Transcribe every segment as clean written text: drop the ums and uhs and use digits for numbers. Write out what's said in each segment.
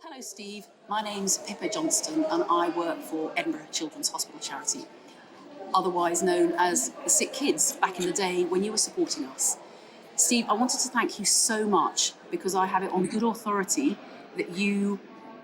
Hello Steve, my name's Pippa Johnston and I work for Edinburgh Children's Hospital Charity, otherwise known as the Sick Kids back in the day when you were supporting us. Steve, I wanted to thank you so much because I have it on good authority that you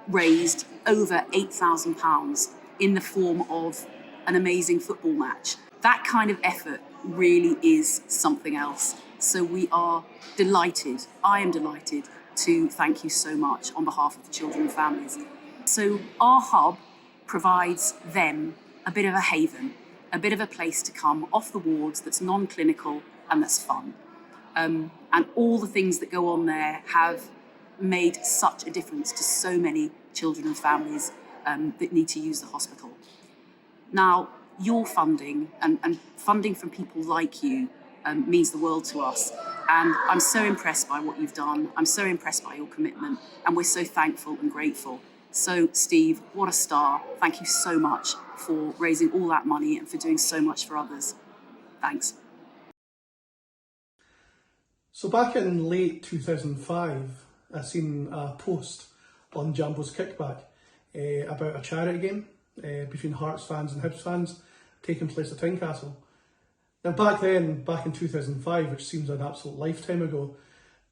raised over £8,000 in the form of an amazing football match. That kind of effort really is something else. So we are delighted, I am delighted to thank you so much on behalf of the children and families. So our hub provides them a bit of a haven, a bit of a place to come off the wards that's non-clinical and that's fun. And all the things that go on there have made such a difference to so many children and families that need to use the hospital. Now, your funding and funding from people like you means the world to us. And I'm so impressed by what you've done. I'm so impressed by your commitment. And we're so thankful and grateful. So, Steve, what a star. Thank you so much for raising all that money and for doing so much for others. Thanks. So back in late 2005, I seen a post on Jambo's Kickback about a charity game between Hearts fans and Hibs fans taking place at Tynecastle. Now back then, back in 2005, which seems an absolute lifetime ago,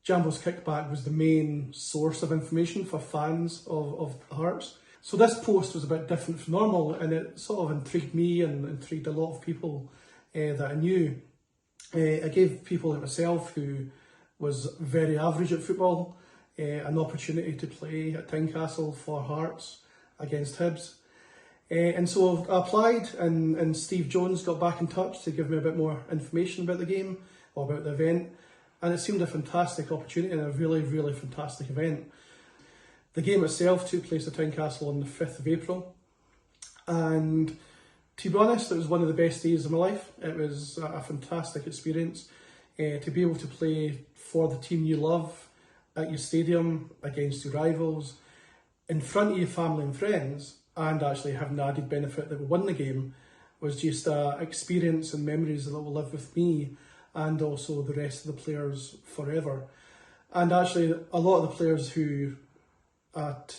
Jambo's Kickback was the main source of information for fans of Hearts. So this post was a bit different from normal, and it sort of intrigued me and intrigued a lot of people that I knew. I gave people like myself who was very average at football an opportunity to play at Tynecastle for Hearts against Hibs. And so I applied, and Steve Jones got back in touch to give me a bit more information about the game or about the event, and it seemed a fantastic opportunity and a really, really fantastic event. The game itself took place at Tynecastle on the 5th of April, and to be honest, it was one of the best days of my life. It was a fantastic experience to be able to play for the team you love at your stadium against your rivals, in front of your family and friends, and actually having the added benefit that we won the game was just an experience and memories that will live with me and also the rest of the players forever. And actually, a lot of the players who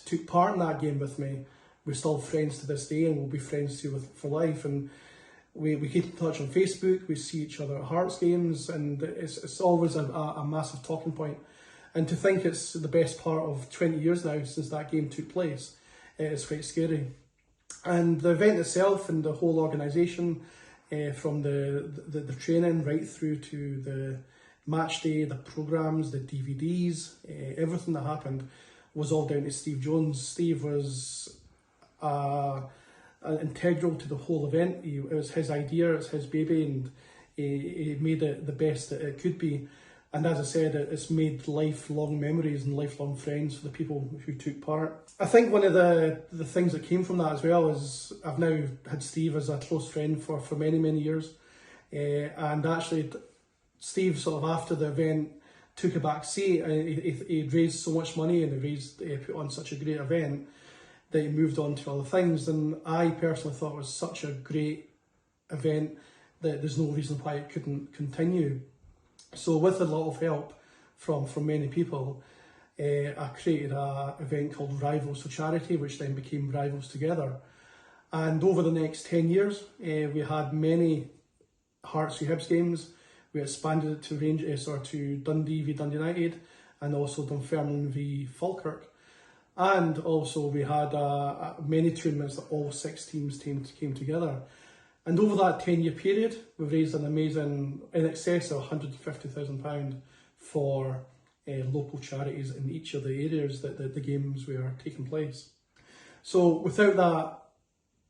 took part in that game with me, we're still friends to this day and we'll be friends for life. And we keep in touch on Facebook, we see each other at Hearts games, and it's always a massive talking point. And to think it's the best part of 20 years now since that game took place, it's quite scary. And the event itself and the whole organisation, from the training right through to the match day, the programmes, the DVDs, everything that happened was all down to Steve Jones. Steve was integral to the whole event. It was his idea, it's his baby, and he made it the best that it could be. And as I said, it's made lifelong memories and lifelong friends for the people who took part. I think one of the things that came from that as well is I've now had Steve as a close friend for many, many years. And actually, Steve sort of after the event took a back seat. He raised so much money and he put on such a great event that he moved on to other things. And I personally thought it was such a great event that there's no reason why it couldn't continue. So with a lot of help from many people, I created an event called Rivals for Charity, which then became Rivals Together. And over the next 10 years, we had many Hearts v Hibs games. We expanded it to Dundee v Dundee United, and also Dunfermline v Falkirk. And also we had many tournaments that all 6 teams came together. And over that 10-year period, we've raised an amazing, in excess of £150,000 for local charities in each of the areas that the games were taking place. So without that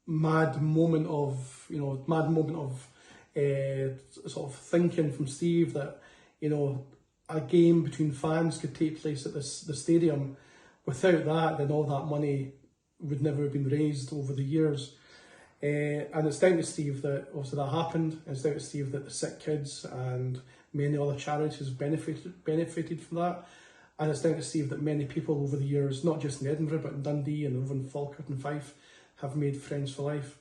mad moment of sort of thinking from Steve that, a game between fans could take place at the stadium, without that, then all that money would never have been raised over the years. And it's down to Steve that obviously that happened. It's down to Steve that the Sick Kids and many other charities benefited from that. And it's down to Steve that many people over the years, not just in Edinburgh, but in Dundee and over in Falkirk and Fife, have made friends for life.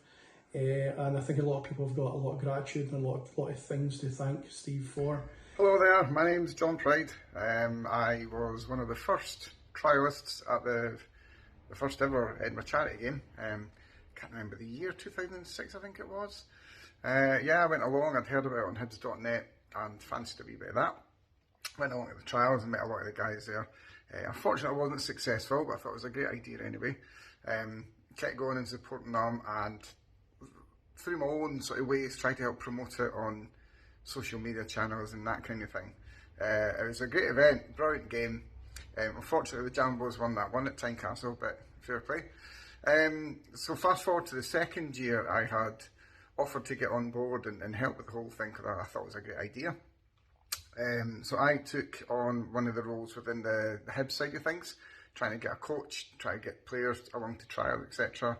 And I think a lot of people have got a lot of gratitude and a lot of things to thank Steve for. Hello there, my name's John Pride. I was one of the first trialists at the the first ever Edinburgh Charity Game. Can't remember the year, 2006 I think it was. Yeah, I went along, I'd heard about it on hibs.net and fancied a wee bit of that. Went along to the trials and met a lot of the guys there. Unfortunately I wasn't successful, but I thought it was a great idea anyway. Kept going and supporting them, and through my own sort of ways tried to help promote it on social media channels and that kind of thing. It was a great event, brilliant game. Unfortunately the Jambos won that one at Tynecastle, but fair play. So fast forward to the second year, I had offered to get on board and help with the whole thing because I thought it was a great idea. So I took on one of the roles within the Hibs side of things, trying to get a coach, try to get players along to trial, etc.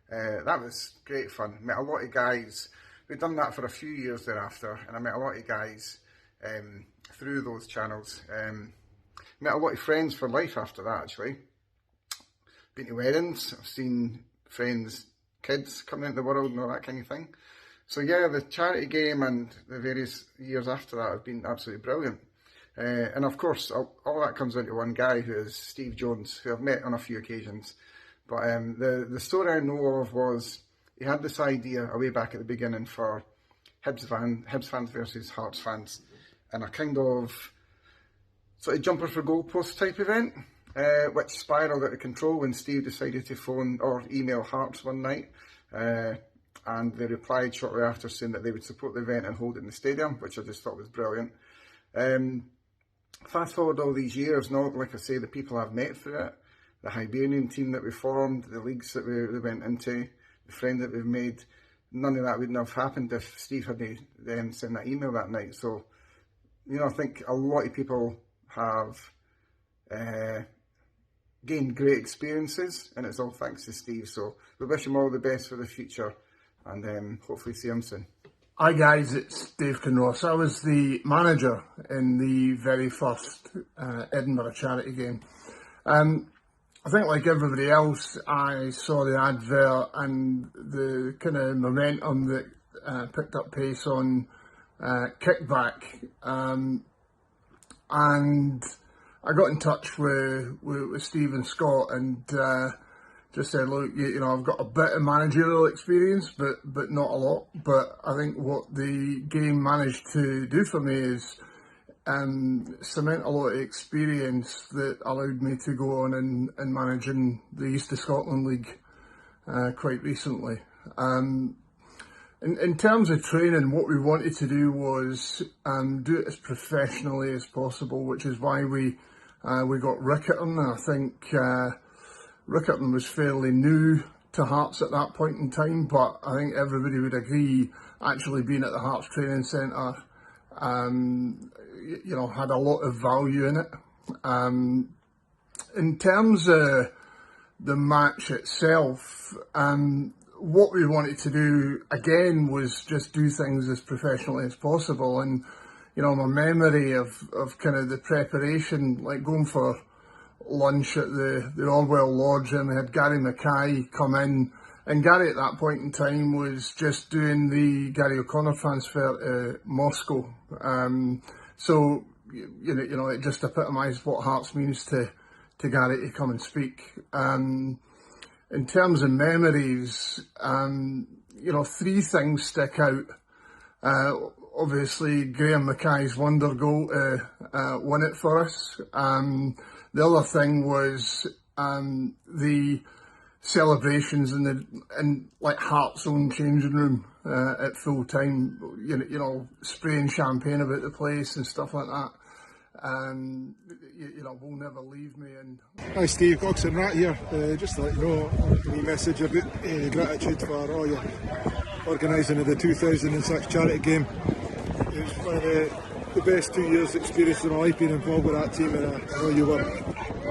That was great fun. Met a lot of guys. We'd done that for a few years thereafter, and I met a lot of guys through those channels. Met a lot of friends for life after that, actually. Been to weddings, I've seen friends' kids coming into the world and all that kind of thing. So yeah, the charity game and the various years after that have been absolutely brilliant. And of course, all that comes down to one guy, who is Steve Jones, who I've met on a few occasions. But the story I know of was he had this idea way back at the beginning for Hibs fans versus Hearts fans, and a kind of sort of jumper for goalpost type event, which spiralled out of control when Steve decided to phone or email Hearts one night. And they replied shortly after saying that they would support the event and hold it in the stadium, which I just thought was brilliant. Fast forward all these years, now, like I say, the people I've met through it, the Hibernian team that we formed, the leagues that we went into, the friend that we've made, none of that wouldn't have happened if Steve hadn't then sent that email that night. So, you know, I think a lot of people have gained great experiences, and it's all thanks to Steve. So we wish him all the best for the future, and hopefully see him soon. Hi guys, it's Dave Kinross. I was the manager in the very first Edinburgh Charity Game. I think like everybody else, I saw the advert and the kind of momentum that picked up pace on Kickback, and I got in touch with Steve and Scott and just said, look, you know, I've got a bit of managerial experience, but not a lot. But I think what the game managed to do for me is cement a lot of experience that allowed me to go on and manage in the East of Scotland League quite recently. In terms of training, what we wanted to do was do it as professionally as possible, which is why we got Rickerton. I think Rickerton was fairly new to Hearts at that point in time, but I think everybody would agree actually being at the Hearts Training Centre you know, had a lot of value in it. In terms of the match itself, what we wanted to do again was just do things as professionally as possible. And you know, my memory of kind of the preparation, like going for lunch at the Orwell Lodge, and we had Gary Mackay come in, and Gary at that point in time was just doing the Gary O'Connor transfer to Moscow. So you know, it just epitomised what Hearts means to Gary to come and speak. In terms of memories, you know, three things stick out. Obviously, Graham Mackay's wonder goal to win it for us. The other thing was the celebrations in like Hearts' own changing room at full time. You know, spraying champagne about the place and stuff like that. You know, will never leave me. And hi Steve, Cox and Rat here. Just to let you know, a wee message about gratitude for all your organising of the 2006 charity game. It was one of the best 2 years experience in my life being involved with that team, and I know you were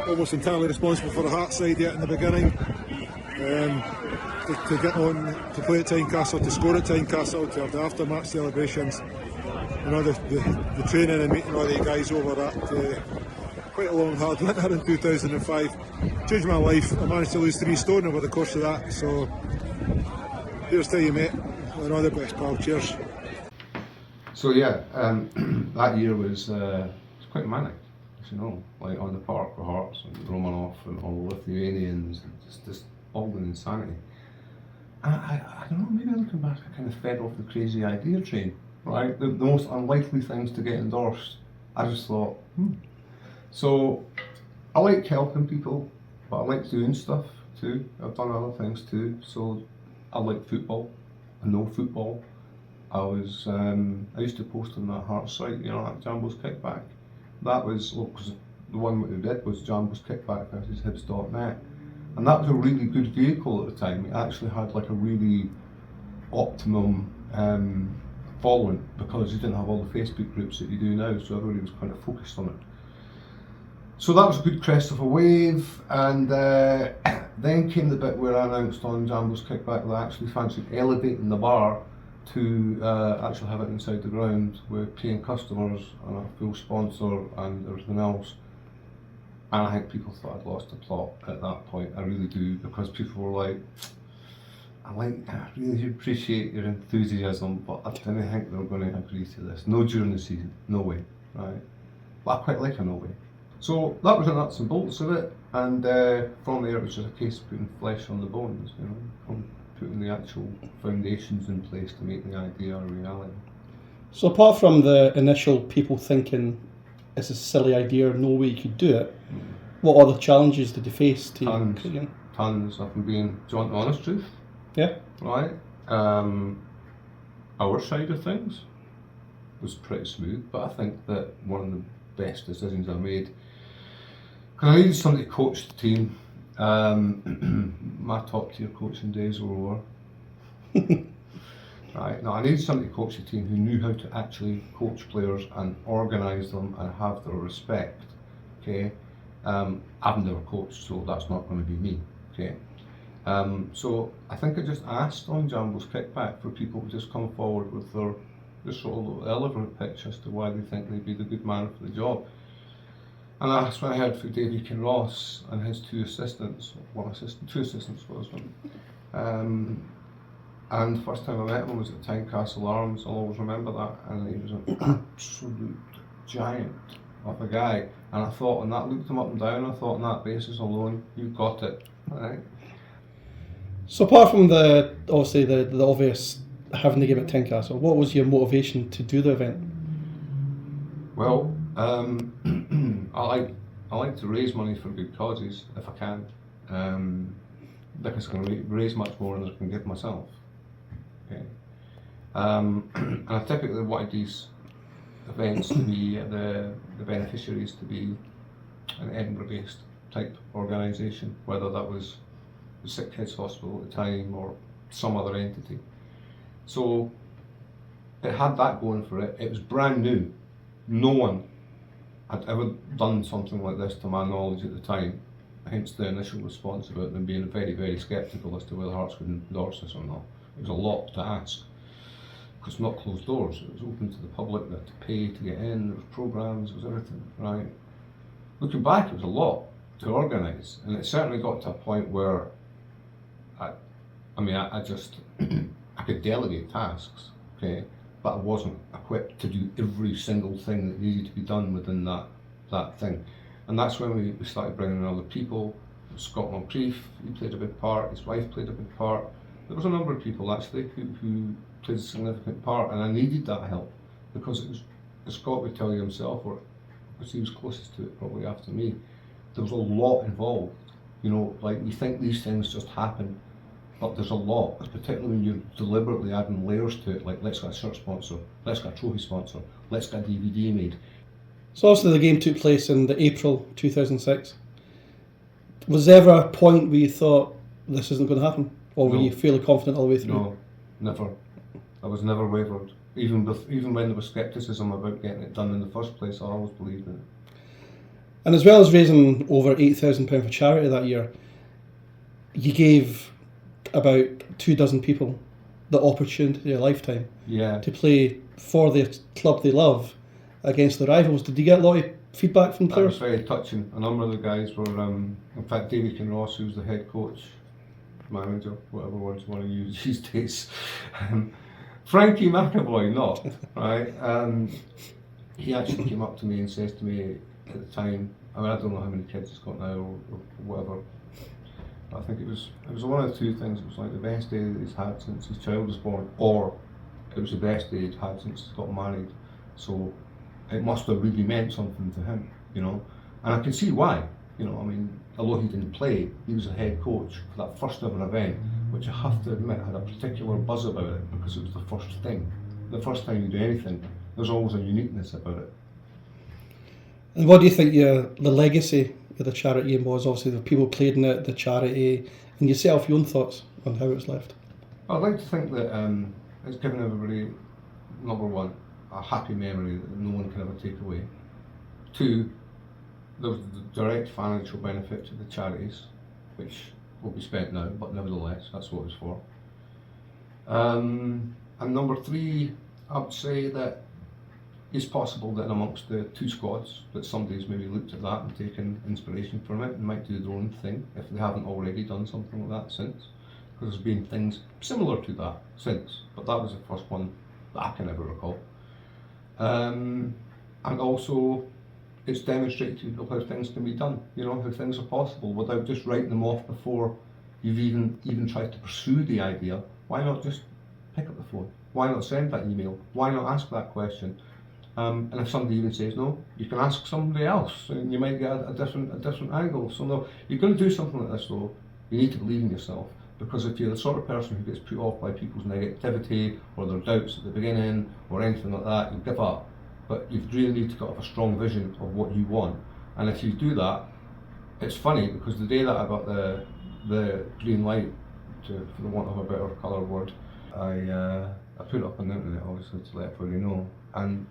almost entirely responsible for the Hearts side yet in the beginning. To get on to play at Tynecastle, to score at Tynecastle, to have the after-match celebrations, you know, the training and meeting all the guys over that quite a long hard winter in 2005 changed my life. I managed to lose 3 stone over the course of that, so here's to you, mate, and all the best, pal. Cheers. So yeah, that year was quite manic, you know, like on the park with Hearts and Romanov and all the Lithuanians, and just all the insanity. And I don't know, maybe looking back, I kind of fed off the crazy idea train, right? The most unlikely things to get endorsed. I just thought, So I like helping people, but I like doing stuff too. I've done other things too. So I like football. I know football. I used to post on that Hearts site, you know, like Jambo's Kickback. That was, because the one that we did was Jambo's Kickback versus Hibs.net. And that was a really good vehicle at the time. It actually had like a really optimum following, because you didn't have all the Facebook groups that you do now, so everybody was kind of focused on it. So that was a good crest of a wave, and then came the bit where I announced on Jambo's Kickback that I actually fancied elevating the bar to actually have it inside the ground with paying customers and a full sponsor and everything else. And I think people thought I'd lost the plot at that point. I really do, because people were like, I really appreciate your enthusiasm, but I didn't think they were going to agree to this. No during the season, no way, right? But I quite like a no way. So that was the nuts and bolts of it, and from there it was just a case of putting flesh on the bones, you know, from putting the actual foundations in place to make the idea a reality. So apart from the initial people thinking it's a silly idea, no way you could do it, what other challenges did you face? Tons, if I'm being, do you want the honest truth? Yeah. Right. Our side of things was pretty smooth, but I think that one of the best decisions I made, because I needed somebody to coach the team. My top tier coaching days were over. Right. Now I needed somebody to coach the team who knew how to actually coach players and organise them and have their respect. Okay. I've never coached, so that's not going to be me. Okay. So I think I just asked on Jambo's Kickback for people to just come forward with their sort of elevator pitch as to why they think they'd be the good man for the job. And that's when I heard from Davy Kinross and his two assistants was one. And the first time I met him was at Tynecastle Arms, I'll always remember that, and he was an absolute giant of a guy. And I thought, and that looked him up and down, I thought on that basis alone, you've got it, right? So apart from the obvious having the game at Tynecastle, what was your motivation to do the event? Well, I like to raise money for good causes if I can, because I can raise much more than I can give myself. Okay, and I typically wanted these events to be the beneficiaries to be an Edinburgh-based type organisation, whether that was the Sick Kids Hospital at the time or some other entity. So it had that going for it. It was brand new. No one had ever done something like this to my knowledge at the time, hence the initial response of it and being very, very sceptical as to whether Hearts would endorse this or not. It was a lot to ask, because it's not closed doors, it was open to the public, they had to pay to get in, there was programmes, there was everything, right? Looking back, it was a lot to organise, and it certainly got to a point where I just, I could delegate tasks, okay, but I wasn't equipped to do every single thing that needed to be done within that thing. And that's when we started bringing in other people. Scott Moncrief, he played a big part, his wife played a big part. There was a number of people actually who played a significant part, and I needed that help, because it was, as Scott would tell you himself, or because he was closest to it probably after me, there was a lot involved. You know, like we think these things just happen, but there's a lot, particularly when you're deliberately adding layers to it, like let's get a shirt sponsor, let's get a trophy sponsor, let's get a DVD made. So obviously the game took place in April 2006. Was there ever a point where you thought this isn't going to happen? Or were you fairly confident all the way through? No, never. I was never wavered. Even when there was scepticism about getting it done in the first place, I always believed in it. And as well as raising over £8,000 for charity that year, you gave about 24 people the opportunity of a lifetime to play for the club they love against the rivals. Did you get a lot of feedback from players? That was very touching. A number of the guys were, in fact, Davy Kinross, who's the head coach, manager, whatever words you want to use these days. Frankie McAvoy, not, right? He actually came up to me and says to me, at the time, I mean, I don't know how many kids it's got now or whatever. I think it was one of the two things. It was like the best day that he's had since his child was born, or it was the best day he'd had since he's got married. So it must have really meant something to him, you know. And I can see why, you know. I mean, although he didn't play, he was a head coach for that first ever event, which I have to admit had a particular buzz about it because it was the first thing. The first time you do anything, there's always a uniqueness about it. And what do you think the legacy of the charity game was? Obviously, the people played in it, the charity, and yourself, your own thoughts on how it was left. I'd like to think that it's given everybody, number one, a happy memory that no one can ever take away. Two, there was the direct financial benefit to the charities, which will be spent now, but nevertheless, that's what it's for. And number three, I would say that it's possible that amongst the two squads that somebody's maybe looked at that and taken inspiration from it and might do their own thing if they haven't already done something like that since, because there's been things similar to that since, but that was the first one that I can ever recall. And also it's demonstrated to people how things can be done, you know, how things are possible without just writing them off before you've even tried to pursue the idea. Why not just pick up the phone? Why not send that email? Why not ask that question? And if somebody even says no, you can ask somebody else and you might get a different angle. So no, you're going to do something like this though, you need to believe in yourself, because if you're the sort of person who gets put off by people's negativity or their doubts at the beginning or anything like that, you give up. But you really need to have a strong vision of what you want. And if you do that, it's funny because the day that I got the green light, for the want of a better colour word, I put it up on the internet obviously to let everybody know. And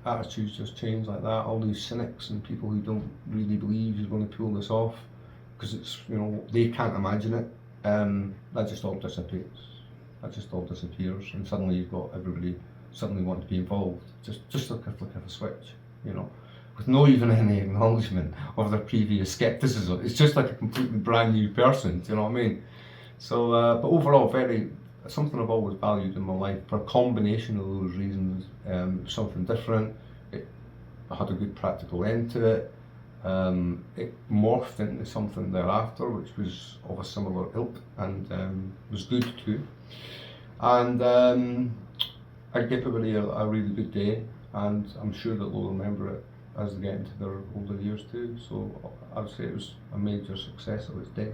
attitudes just change like that. All these cynics and people who don't really believe you're going to pull this off because it's, you know, they can't imagine it. That just all disappears. That just all disappears, and suddenly you've got everybody suddenly wanting to be involved. Just like a flick of a switch, you know, with no even any acknowledgement of their previous skepticism. It's just like a completely brand new person. Do you know what I mean? So, but overall, something I've always valued in my life for a combination of those reasons. Something different. It had a good practical end to it. It morphed into something thereafter, which was of a similar ilk and was good too. And I gave everybody a really good day, and I'm sure that they'll remember it as they get into their older years too. So I would say it was a major success of its day.